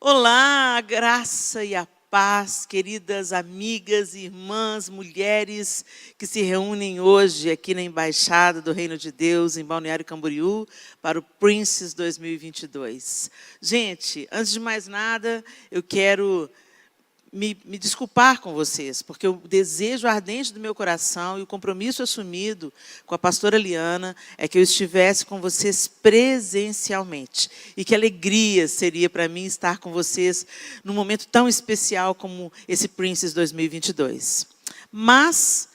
Olá, a graça e a paz, queridas amigas, irmãs, mulheres que se reúnem hoje aqui na Embaixada do Reino de Deus, em Balneário Camboriú, para o Princess 2022. Gente, antes de mais nada, eu quero me desculpar com vocês, porque o desejo ardente do meu coração e o compromisso assumido com a pastora Liana é que eu estivesse com vocês presencialmente. E que alegria seria para mim estar com vocês num momento tão especial como esse Princess 2022. Mas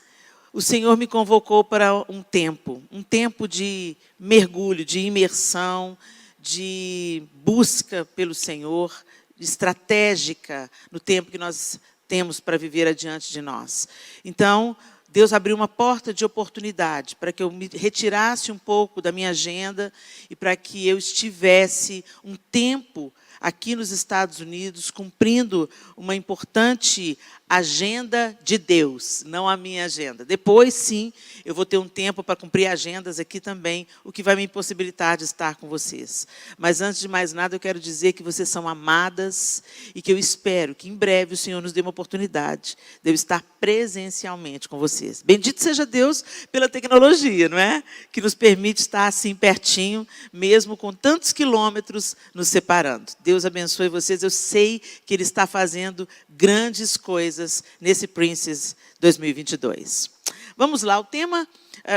o Senhor me convocou para um tempo de mergulho, de imersão, de busca pelo Senhor, estratégica no tempo que nós temos para viver adiante de nós. Então, Deus abriu uma porta de oportunidade para que eu me retirasse um pouco da minha agenda e para que eu estivesse um tempo aqui nos Estados Unidos, cumprindo uma importante agenda de Deus, não a minha agenda. Depois, sim, eu vou ter um tempo para cumprir agendas aqui também, o que vai me impossibilitar de estar com vocês. Mas, antes de mais nada, eu quero dizer que vocês são amadas e que eu espero que, em breve, o Senhor nos dê uma oportunidade de eu estar presencialmente com vocês. Bendito seja Deus pela tecnologia, não é? Que nos permite estar assim pertinho, mesmo com tantos quilômetros nos separando. Deus abençoe vocês. Eu sei que Ele está fazendo grandes coisas nesse Princess 2022. Vamos lá, o tema,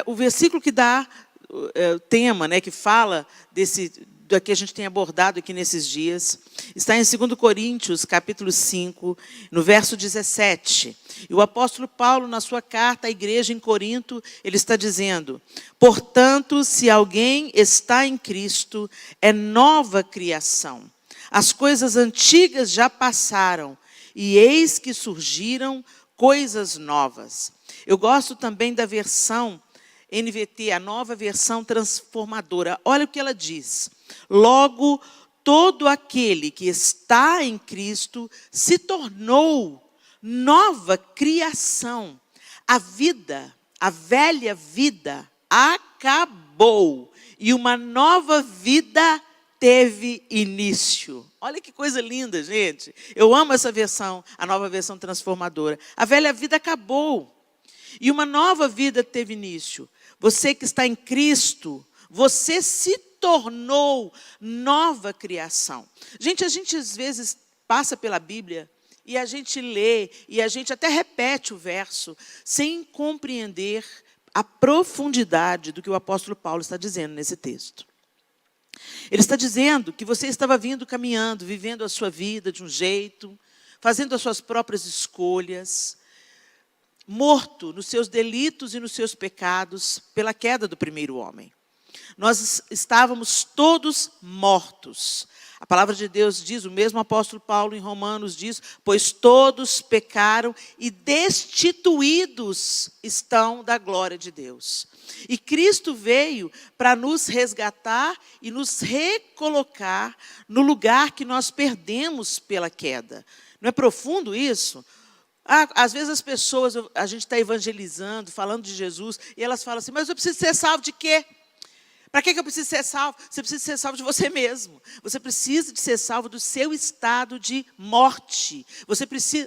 o versículo que dá o tema, né, que fala do que a gente tem abordado aqui nesses dias, está em 2 Coríntios, capítulo 5, no verso 17. E o apóstolo Paulo, na sua carta à igreja em Corinto, ele está dizendo: portanto, se alguém está em Cristo, é nova criação. As coisas antigas já passaram, e eis que surgiram coisas novas. Eu gosto também da versão NVT, a nova versão transformadora. Olha o que ela diz. Logo, todo aquele que está em Cristo se tornou nova criação. A vida, a velha vida, acabou. E uma nova vida teve início. Olha que coisa linda, gente. Eu amo essa versão, a nova versão transformadora. A velha vida acabou. E uma nova vida teve início. Você que está em Cristo, você se tornou nova criação. Gente, a gente às vezes passa pela Bíblia e a gente lê e a gente até repete o verso sem compreender a profundidade do que o apóstolo Paulo está dizendo nesse texto. Ele está dizendo que você estava vindo caminhando, vivendo a sua vida de um jeito, fazendo as suas próprias escolhas, morto nos seus delitos e nos seus pecados pela queda do primeiro homem. Nós estávamos todos mortos. A palavra de Deus diz, o mesmo apóstolo Paulo em Romanos diz, pois todos pecaram e destituídos estão da glória de Deus. E Cristo veio para nos resgatar e nos recolocar no lugar que nós perdemos pela queda. Não é profundo isso? Às vezes as pessoas, a gente está evangelizando, falando de Jesus, e elas falam assim, mas eu preciso ser salvo de quê? Para que eu preciso ser salvo? Você precisa ser salvo de você mesmo. Você precisa de ser salvo do seu estado de morte.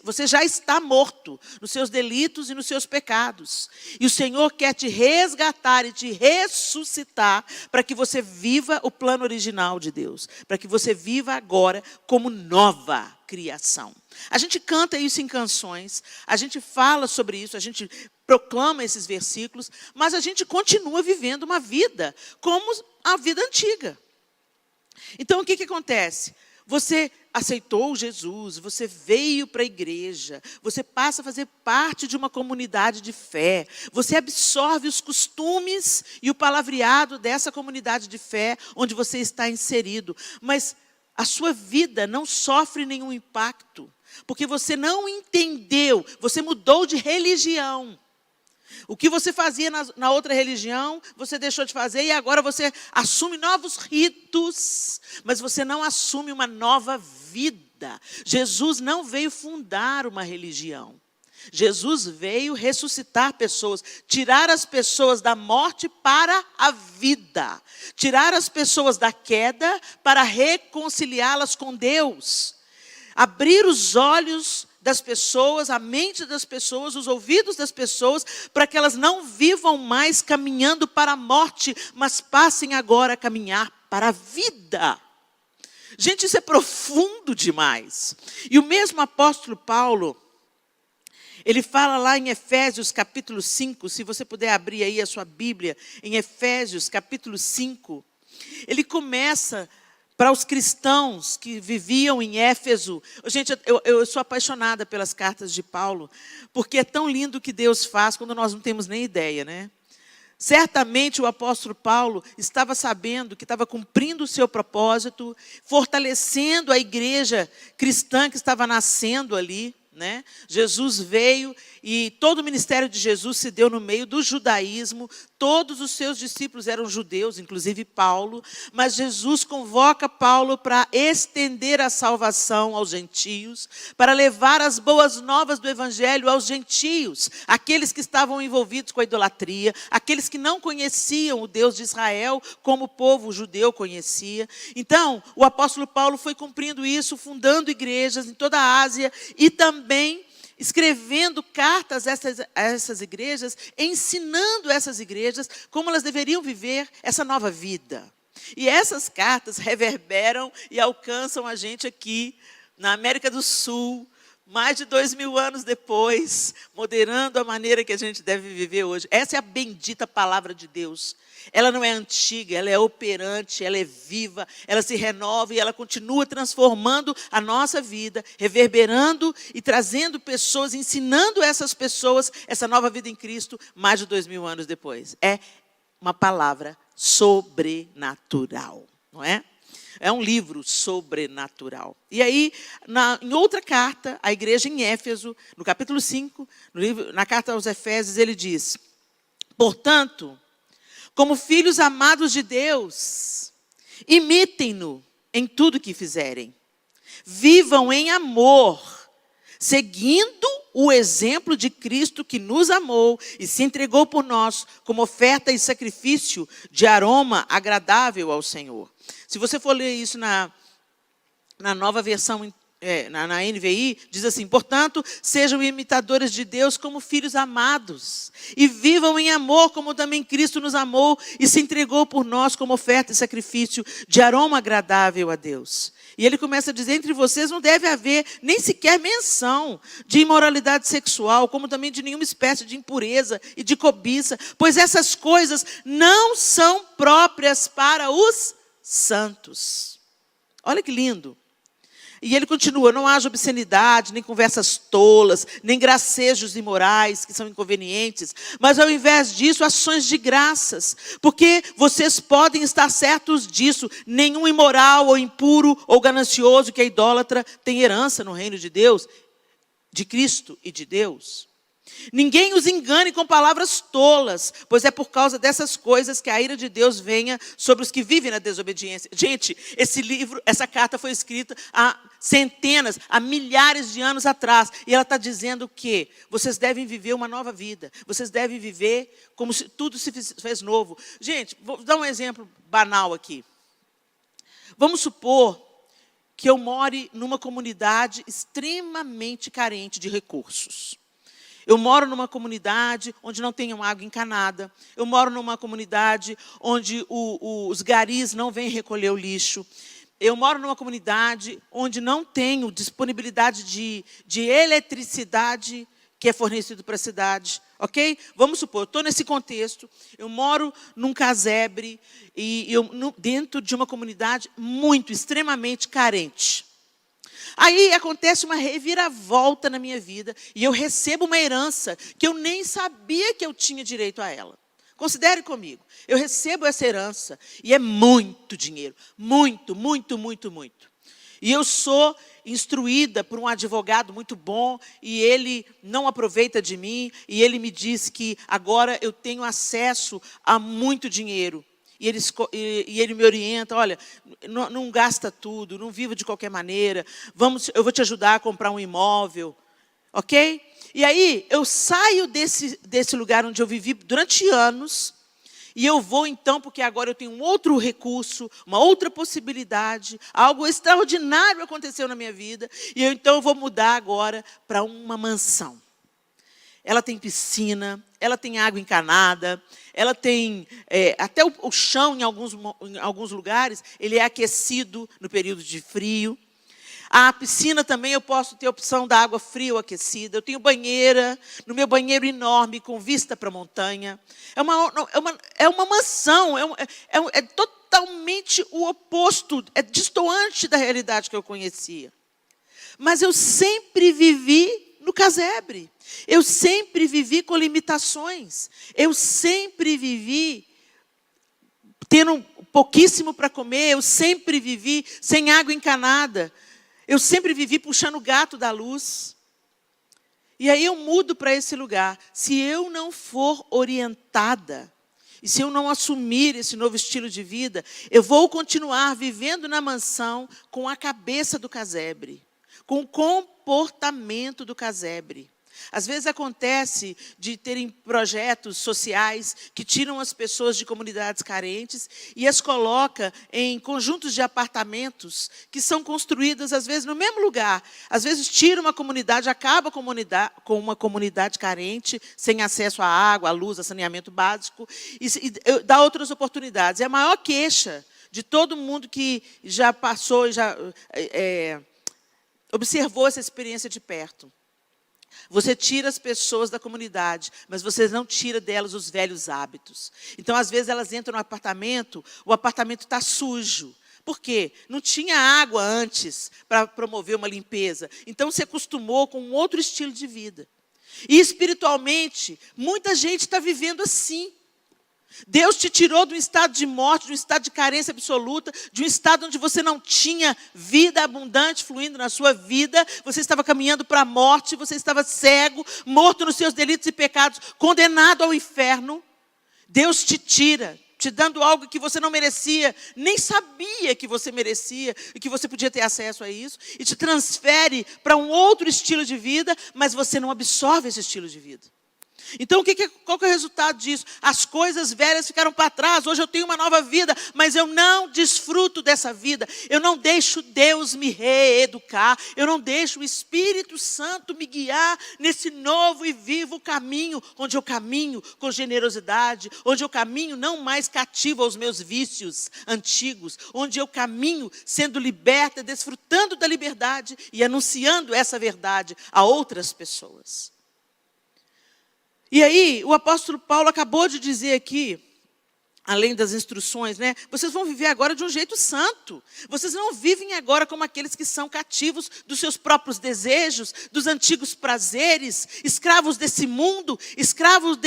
Você já está morto nos seus delitos e nos seus pecados. E o Senhor quer te resgatar e te ressuscitar para que você viva o plano original de Deus. Para que você viva agora como nova criação. A gente canta isso em canções, a gente fala sobre isso, a gente proclama esses versículos, mas a gente continua vivendo uma vida como a vida antiga. Então, o que acontece? Você aceitou Jesus, você veio para a igreja, você passa a fazer parte de uma comunidade de fé, você absorve os costumes e o palavreado dessa comunidade de fé onde você está inserido, mas a sua vida não sofre nenhum impacto, porque você não entendeu, você mudou de religião. O que você fazia na outra religião, você deixou de fazer e agora você assume novos ritos, mas você não assume uma nova vida. Jesus não veio fundar uma religião. Jesus veio ressuscitar pessoas, tirar as pessoas da morte para a vida, tirar as pessoas da queda para reconciliá-las com Deus. abrir os olhos das pessoas, a mente das pessoas, os ouvidos das pessoas, para que elas não vivam mais caminhando para a morte, mas passem agora a caminhar para a vida. Gente, isso é profundo demais. E o mesmo apóstolo Paulo, ele fala lá em Efésios capítulo 5, se você puder abrir aí a sua Bíblia, em Efésios capítulo 5, ele começa para os cristãos que viviam em Éfeso. Gente, eu sou apaixonada pelas cartas de Paulo, porque é tão lindo o que Deus faz quando nós não temos nem ideia, né? Certamente o apóstolo Paulo estava sabendo que estava cumprindo o seu propósito, fortalecendo a igreja cristã que estava nascendo ali, né? Jesus veio e todo o ministério de Jesus se deu no meio do judaísmo. Todos os seus discípulos eram judeus, inclusive Paulo. Mas Jesus convoca Paulo para estender a salvação aos gentios, para levar as boas novas do evangelho aos gentios, aqueles que estavam envolvidos com a idolatria, aqueles que não conheciam o Deus de Israel como o povo judeu conhecia. Então, o apóstolo Paulo foi cumprindo isso, fundando igrejas em toda a Ásia e também escrevendo cartas a essas igrejas, ensinando essas igrejas como elas deveriam viver essa nova vida. E essas cartas reverberam e alcançam a gente aqui na América do Sul, mais de 2000 anos depois, moderando a maneira que a gente deve viver hoje. Essa é a bendita palavra de Deus. Ela não é antiga, ela é operante, ela é viva, ela se renova e ela continua transformando a nossa vida, reverberando e trazendo pessoas, ensinando essas pessoas essa nova vida em Cristo mais de 2000 anos depois. É uma palavra sobrenatural, não é? É um livro sobrenatural. E aí, em outra carta, a igreja em Éfeso, no capítulo 5, na carta aos Efésios, ele diz: portanto, como filhos amados de Deus, imitem-no em tudo que fizerem. Vivam em amor, seguindo o exemplo de Cristo que nos amou e se entregou por nós como oferta e sacrifício de aroma agradável ao Senhor. Se você for ler isso na nova versão, na NVI, diz assim: portanto, sejam imitadores de Deus como filhos amados, e vivam em amor como também Cristo nos amou e se entregou por nós como oferta e sacrifício de aroma agradável a Deus. E ele começa a dizer: entre vocês não deve haver nem sequer menção de imoralidade sexual, como também de nenhuma espécie de impureza e de cobiça, pois essas coisas não são próprias para os santos. Olha que lindo. E ele continua: não haja obscenidade, nem conversas tolas, nem gracejos imorais, que são inconvenientes, mas ao invés disso, ações de graças, porque vocês podem estar certos disso: nenhum imoral, ou impuro, ou ganancioso, que é idólatra, tem herança no reino de Deus, de Cristo e de Deus. Ninguém os engane com palavras tolas, pois é por causa dessas coisas que a ira de Deus venha sobre os que vivem na desobediência. Gente, esse livro, essa carta foi escrita há centenas, há milhares de anos atrás. E ela está dizendo que vocês devem viver uma nova vida. Vocês devem viver como se tudo se fez novo. Gente, vou dar um exemplo banal aqui. Vamos supor que eu more numa comunidade extremamente carente de recursos. Eu moro numa comunidade onde não tem água encanada. Eu moro numa comunidade onde os garis não vêm recolher o lixo. Eu moro numa comunidade onde não tenho disponibilidade de eletricidade que é fornecido para a cidade. Ok? Vamos supor, eu estou nesse contexto, eu moro num casebre e dentro de uma comunidade extremamente carente. Aí acontece uma reviravolta na minha vida e eu recebo uma herança que eu nem sabia que eu tinha direito a ela. Considere comigo, eu recebo essa herança e é muito dinheiro, muito. E eu sou instruída por um advogado muito bom e ele não aproveita de mim e ele me diz que agora eu tenho acesso a muito dinheiro. E ele me orienta: olha, não gasta tudo, não viva de qualquer maneira, eu vou te ajudar a comprar um imóvel, ok? E aí eu saio desse lugar onde eu vivi durante anos E eu vou então, porque agora eu tenho um outro recurso, uma outra possibilidade, algo extraordinário aconteceu na minha vida, e então eu vou mudar agora para uma mansão. Ela tem piscina, ela tem água encanada, ela tem até o chão em alguns lugares, ele é aquecido no período de frio. A piscina também eu posso ter a opção da água fria ou aquecida. Eu tenho banheira, no meu banheiro enorme, com vista para a montanha. É uma mansão, é totalmente o oposto, é destoante da realidade que eu conhecia. Mas eu sempre vivi no casebre. Eu sempre vivi com limitações. Eu sempre vivi tendo pouquíssimo para comer. Eu sempre vivi sem água encanada. Eu sempre vivi puxando o gato da luz. E aí eu mudo para esse lugar. Se eu não for orientada, e se eu não assumir esse novo estilo de vida, eu vou continuar vivendo na mansão com a cabeça do casebre, com o comportamento do casebre. Às vezes acontece de terem projetos sociais que tiram as pessoas de comunidades carentes e as coloca em conjuntos de apartamentos que são construídos, às vezes, no mesmo lugar. Às vezes tira uma comunidade, acaba com uma comunidade carente, sem acesso à água, à luz, a saneamento básico, e dá outras oportunidades. É a maior queixa de todo mundo que já passou, já observou essa experiência de perto. Você tira as pessoas da comunidade, mas você não tira delas os velhos hábitos. Então, às vezes, elas entram no apartamento, o apartamento está sujo. Por quê? Não tinha água antes para promover uma limpeza. Então, se acostumou com um outro estilo de vida. E, espiritualmente, muita gente está vivendo assim. Deus te tirou de um estado de morte, de um estado de carência absoluta, de um estado onde você não tinha vida abundante fluindo na sua vida, você estava caminhando para a morte, você estava cego, morto nos seus delitos e pecados, condenado ao inferno. Deus te tira, te dando algo que você não merecia, nem sabia que você merecia e que você podia ter acesso a isso, e te transfere para um outro estilo de vida, mas você não absorve esse estilo de vida. Então, qual que é o resultado disso? As coisas velhas ficaram para trás, hoje eu tenho uma nova vida, mas eu não desfruto dessa vida, eu não deixo Deus me reeducar, eu não deixo o Espírito Santo me guiar nesse novo e vivo caminho, onde eu caminho com generosidade, onde eu caminho não mais cativo aos meus vícios antigos, onde eu caminho sendo liberta, desfrutando da liberdade e anunciando essa verdade a outras pessoas. E aí, o apóstolo Paulo acabou de dizer aqui, além das instruções, né? Vocês vão viver agora de um jeito santo. Vocês não vivem agora como aqueles que são cativos dos seus próprios desejos, dos antigos prazeres, escravos desse mundo, escravos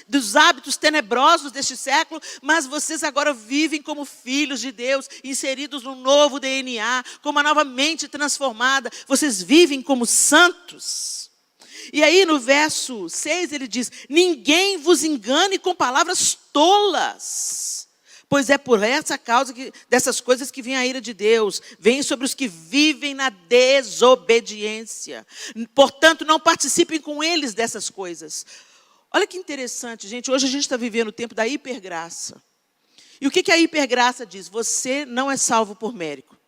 dos hábitos tenebrosos deste século, mas vocês agora vivem como filhos de Deus, inseridos num novo DNA, com uma nova mente transformada. Vocês vivem como santos. E aí no verso 6 ele diz: ninguém vos engane com palavras tolas, pois é por essa causa dessas coisas que vem a ira de Deus, vem sobre os que vivem na desobediência. Portanto, não participem com eles dessas coisas. Olha que interessante, gente, hoje a gente está vivendo o tempo da hipergraça. E o que a hipergraça diz? Você não é salvo por mérito.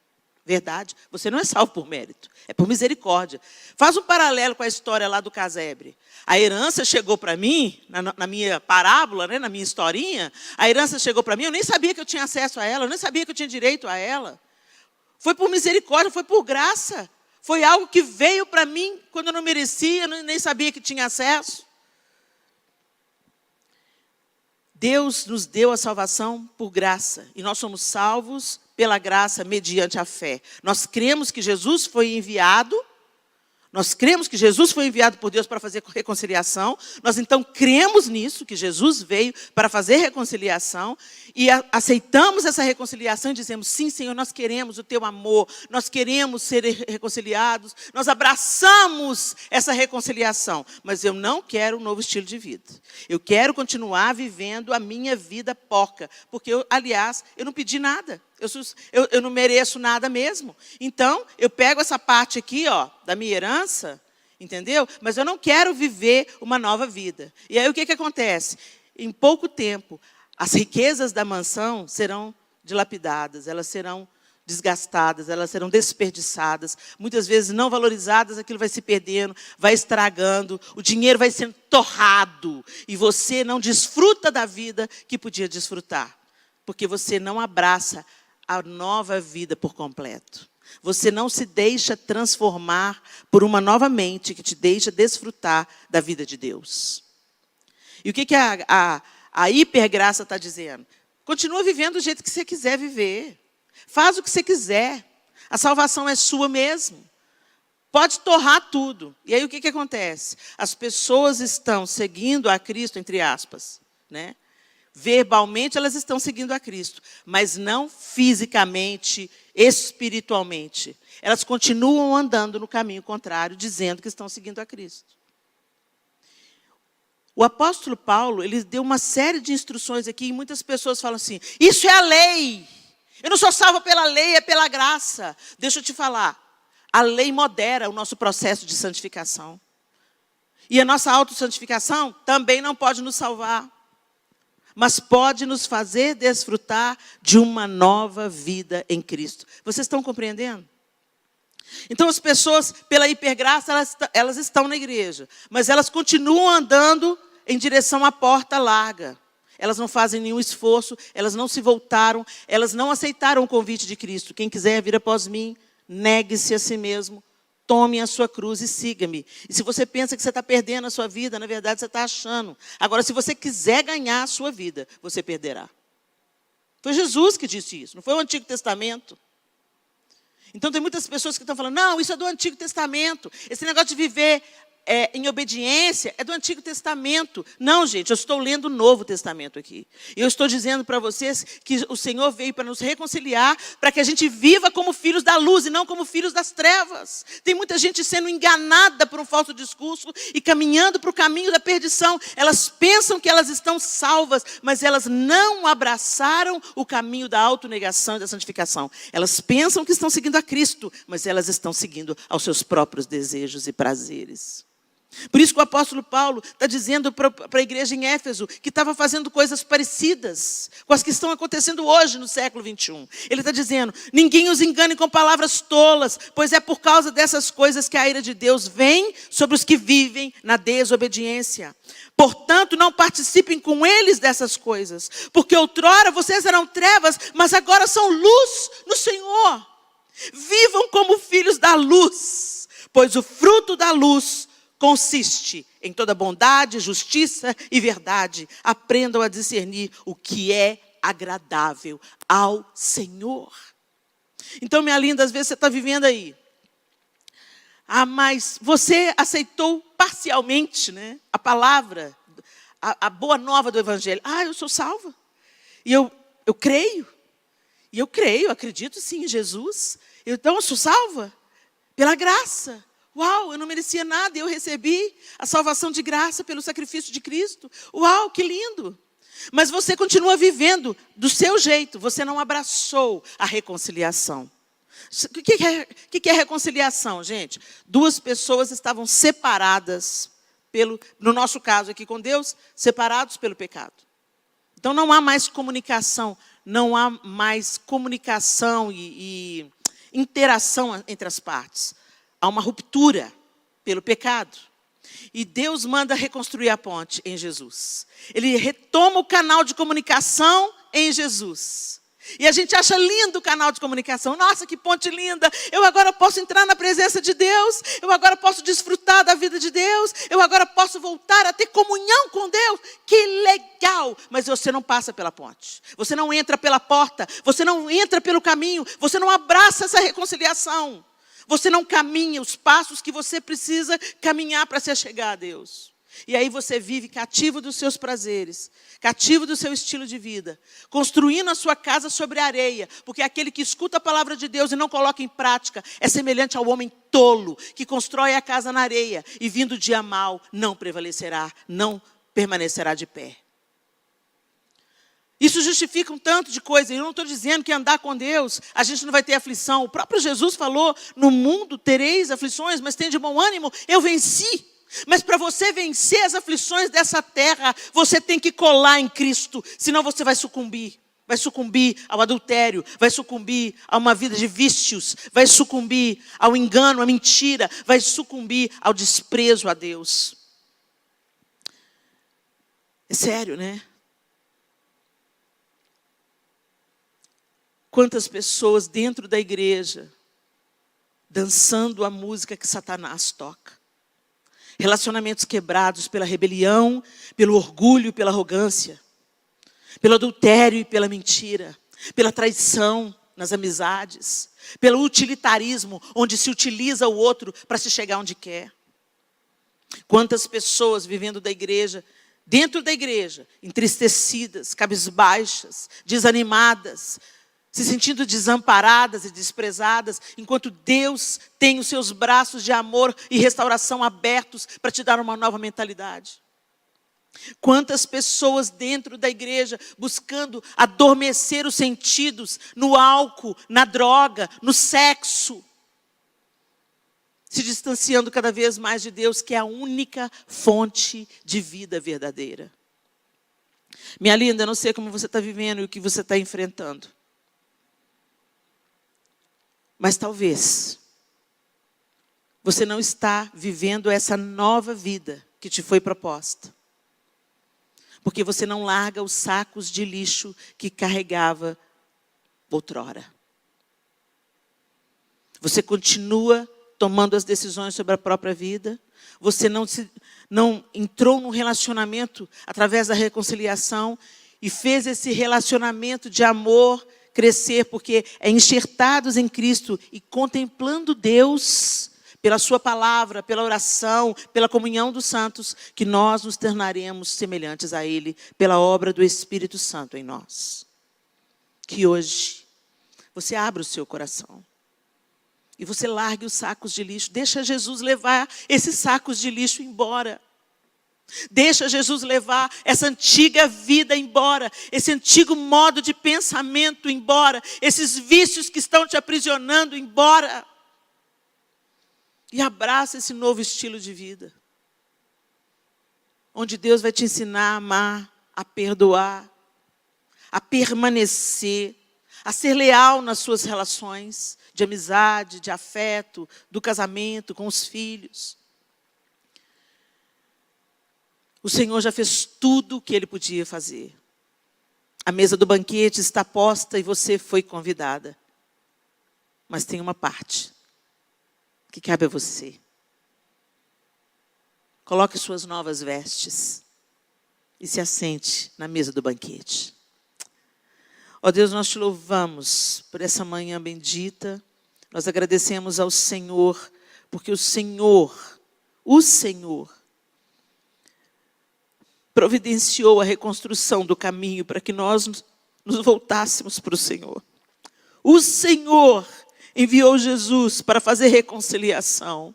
Verdade, você não é salvo por mérito, é por misericórdia. Faz um paralelo com a história lá do casebre. A herança chegou para mim, na minha parábola, né, na minha historinha, a herança chegou para mim, eu nem sabia que eu tinha acesso a ela, eu nem sabia que eu tinha direito a ela. Foi por misericórdia, foi por graça. Foi algo que veio para mim quando eu não merecia, eu nem sabia que tinha acesso. Deus nos deu a salvação por graça, e nós somos salvos pela graça mediante a fé. Nós cremos que Jesus foi enviado, nós cremos que Jesus foi enviado por Deus para fazer reconciliação, nós então cremos nisso, que Jesus veio para fazer reconciliação, e aceitamos essa reconciliação e dizemos: sim, Senhor, nós queremos o teu amor, nós queremos ser reconciliados, nós abraçamos essa reconciliação, mas eu não quero um novo estilo de vida. Eu quero continuar vivendo a minha vida porca, porque, aliás, eu não pedi nada. Eu não mereço nada mesmo. Então, eu pego essa parte aqui, ó, da minha herança, entendeu? Mas eu não quero viver uma nova vida. E aí, o que acontece? Em pouco tempo, as riquezas da mansão serão dilapidadas, elas serão desgastadas, elas serão desperdiçadas, muitas vezes não valorizadas, aquilo vai se perdendo, vai estragando, o dinheiro vai sendo torrado, e você não desfruta da vida que podia desfrutar, porque você não abraça a nova vida por completo. Você não se deixa transformar por uma nova mente que te deixa desfrutar da vida de Deus. E o que a hipergraça está dizendo? Continua vivendo do jeito que você quiser viver. Faz o que você quiser. A salvação é sua mesmo. Pode torrar tudo. E aí o que acontece? As pessoas estão seguindo a Cristo, entre aspas, né? Verbalmente elas estão seguindo a Cristo, mas não fisicamente, espiritualmente. Elas continuam andando no caminho contrário, dizendo que estão seguindo a Cristo. O apóstolo Paulo, ele deu uma série de instruções aqui, e muitas pessoas falam assim, isso é a lei. Eu não sou salva pela lei, é pela graça. Deixa eu te falar, a lei modera o nosso processo de santificação. E a nossa autossantificação também não pode nos salvar, mas pode nos fazer desfrutar de uma nova vida em Cristo. Vocês estão compreendendo? Então as pessoas, pela hipergraça, elas estão na igreja, mas elas continuam andando em direção à porta larga. Elas não fazem nenhum esforço, elas não se voltaram, elas não aceitaram o convite de Cristo. Quem quiser vir após mim, negue-se a si mesmo, tome a sua cruz e siga-me. E se você pensa que você está perdendo a sua vida, na verdade você está achando. Agora, se você quiser ganhar a sua vida, você perderá. Foi Jesus que disse isso, não foi o Antigo Testamento. Então tem muitas pessoas que estão falando, não, isso é do Antigo Testamento. Esse negócio de viver em obediência é do Antigo Testamento. Não, gente, eu estou lendo o Novo Testamento aqui. E eu estou dizendo para vocês que o Senhor veio para nos reconciliar, para que a gente viva como filhos da luz e não como filhos das trevas. Tem muita gente sendo enganada por um falso discurso e caminhando para o caminho da perdição. Elas pensam que elas estão salvas, mas elas não abraçaram o caminho da autonegação e da santificação. Elas pensam que estão seguindo a Cristo, mas elas estão seguindo aos seus próprios desejos e prazeres. Por isso que o apóstolo Paulo está dizendo para a igreja em Éfeso que estava fazendo coisas parecidas com as que estão acontecendo hoje no século 21. Ele está dizendo, ninguém os engane com palavras tolas, pois é por causa dessas coisas que a ira de Deus vem sobre os que vivem na desobediência. Portanto, não participem com eles dessas coisas, porque outrora vocês eram trevas, mas agora são luz no Senhor. Vivam como filhos da luz, pois o fruto da luz consiste em toda bondade, justiça e verdade. Aprendam a discernir o que é agradável ao Senhor. Então, minha linda, às vezes você está vivendo aí. Mas você aceitou parcialmente, né, a palavra, a boa nova do Evangelho. Eu sou salva. E eu creio. E eu creio, acredito sim em Jesus. Então eu sou salva pela graça. Uau, eu não merecia nada e eu recebi a salvação de graça pelo sacrifício de Cristo. Uau, que lindo. Mas você continua vivendo do seu jeito. Você não abraçou a reconciliação. O que é reconciliação, gente? Duas pessoas estavam separadas, no nosso caso aqui com Deus, separados pelo pecado. Então não há mais comunicação, e interação entre as partes. Há uma ruptura pelo pecado. E Deus manda reconstruir a ponte em Jesus. Ele retoma o canal de comunicação em Jesus. E a gente acha lindo o canal de comunicação. Nossa, que ponte linda. Eu agora posso entrar na presença de Deus. Eu agora posso desfrutar da vida de Deus. Eu agora posso voltar a ter comunhão com Deus. Que legal. Mas você não passa pela ponte. Você não entra pela porta. Você não entra pelo caminho. Você não abraça essa reconciliação. Você não caminha os passos que você precisa caminhar para se chegar a Deus. E aí você vive cativo dos seus prazeres, cativo do seu estilo de vida, construindo a sua casa sobre a areia, porque aquele que escuta a palavra de Deus e não coloca em prática é semelhante ao homem tolo, que constrói a casa na areia e vindo o dia mal não prevalecerá, não permanecerá de pé. Isso justifica um tanto de coisa. Eu não estou dizendo que andar com Deus, a gente não vai ter aflição. O próprio Jesus falou, no mundo tereis aflições, mas tem de bom ânimo, eu venci. Mas para você vencer as aflições dessa terra, você tem que colar em Cristo, senão você vai sucumbir. Vai sucumbir ao adultério, vai sucumbir a uma vida de vícios, vai sucumbir ao engano, à mentira, vai sucumbir ao desprezo a Deus. É sério, né? Quantas pessoas dentro da igreja dançando a música que Satanás toca. Relacionamentos quebrados pela rebelião, pelo orgulho, pela arrogância, pelo adultério e pela mentira, pela traição nas amizades, pelo utilitarismo, onde se utiliza o outro para se chegar onde quer. Quantas pessoas vivendo da igreja, dentro da igreja, entristecidas, cabisbaixas, desanimadas, se sentindo desamparadas e desprezadas, enquanto Deus tem os seus braços de amor e restauração abertos para te dar uma nova mentalidade. Quantas pessoas dentro da igreja buscando adormecer os sentidos no álcool, na droga, no sexo, se distanciando cada vez mais de Deus, que é a única fonte de vida verdadeira. Minha linda, eu não sei como você está vivendo e o que você está enfrentando. Mas talvez você não está vivendo essa nova vida que te foi proposta. Porque você não larga os sacos de lixo que carregava outrora. Você continua tomando as decisões sobre a própria vida. Você não entrou num relacionamento através da reconciliação e fez esse relacionamento de amor crescer, porque é enxertados em Cristo e contemplando Deus pela sua palavra, pela oração, pela comunhão dos santos, que nós nos tornaremos semelhantes a Ele, pela obra do Espírito Santo em nós. Que hoje você abra o seu coração e você largue os sacos de lixo. Deixa Jesus levar esses sacos de lixo embora. Deixa Jesus levar essa antiga vida embora, esse antigo modo de pensamento embora, esses vícios que estão te aprisionando embora. E abraça esse novo estilo de vida, onde Deus vai te ensinar a amar, a perdoar, a permanecer, a ser leal nas suas relações de amizade, de afeto, do casamento, com os filhos. O Senhor já fez tudo o que Ele podia fazer. A mesa do banquete está posta e você foi convidada. Mas tem uma parte que cabe a você. Coloque suas novas vestes e se assente na mesa do banquete. Ó Deus, nós te louvamos por essa manhã bendita. Nós agradecemos ao Senhor, porque o Senhor providenciou a reconstrução do caminho para que nós nos voltássemos para o Senhor. O Senhor enviou Jesus para fazer reconciliação.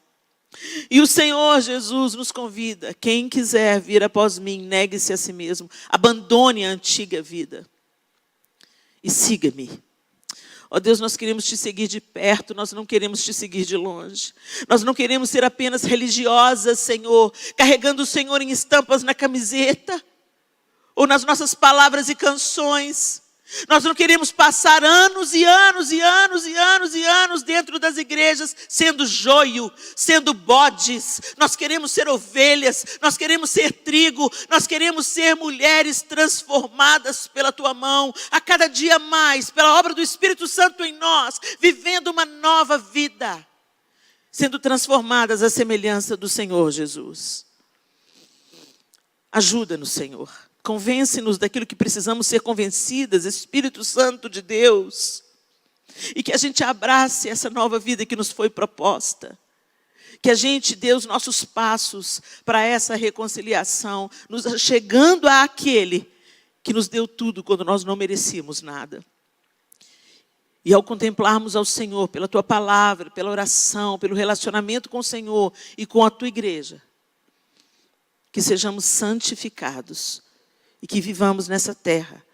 E o Senhor Jesus nos convida: quem quiser vir após mim, negue-se a si mesmo, abandone a antiga vida e siga-me. Ó Deus, nós queremos te seguir de perto, nós não queremos te seguir de longe. Nós não queremos ser apenas religiosas, Senhor, carregando o Senhor em estampas na camiseta, ou nas nossas palavras e canções. Nós não queremos passar anos e anos e anos e anos e anos dentro das igrejas sendo joio, sendo bodes. Nós queremos ser ovelhas, nós queremos ser trigo, nós queremos ser mulheres transformadas pela tua mão, a cada dia mais, pela obra do Espírito Santo em nós, vivendo uma nova vida, sendo transformadas à semelhança do Senhor Jesus. Ajuda-nos, Senhor. Convence-nos daquilo que precisamos ser convencidas, Espírito Santo de Deus. E que a gente abrace essa nova vida que nos foi proposta. Que a gente dê os nossos passos para essa reconciliação, nos chegando àquele que nos deu tudo quando nós não merecíamos nada. E ao contemplarmos ao Senhor pela tua palavra, pela oração, pelo relacionamento com o Senhor e com a tua igreja, que sejamos santificados. E que vivamos nessa terra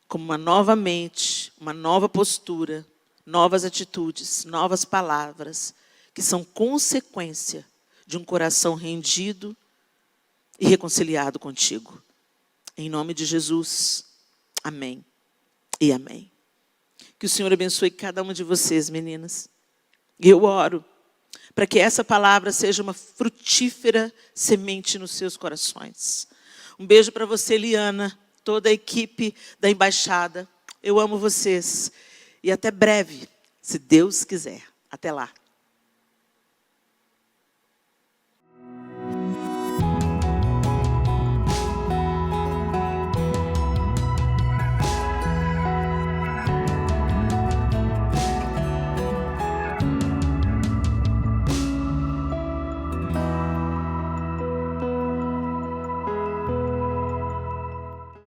como uma nova mente, uma nova postura, novas atitudes, novas palavras, que são consequência de um coração rendido e reconciliado contigo. Em nome de Jesus. Amém e amém. Que o Senhor abençoe cada uma de vocês, meninas. E eu oro para que essa palavra seja uma frutífera semente nos seus corações. Um beijo para você, Liana, toda a equipe da Embaixada. Eu amo vocês. E até breve, se Deus quiser. Até lá.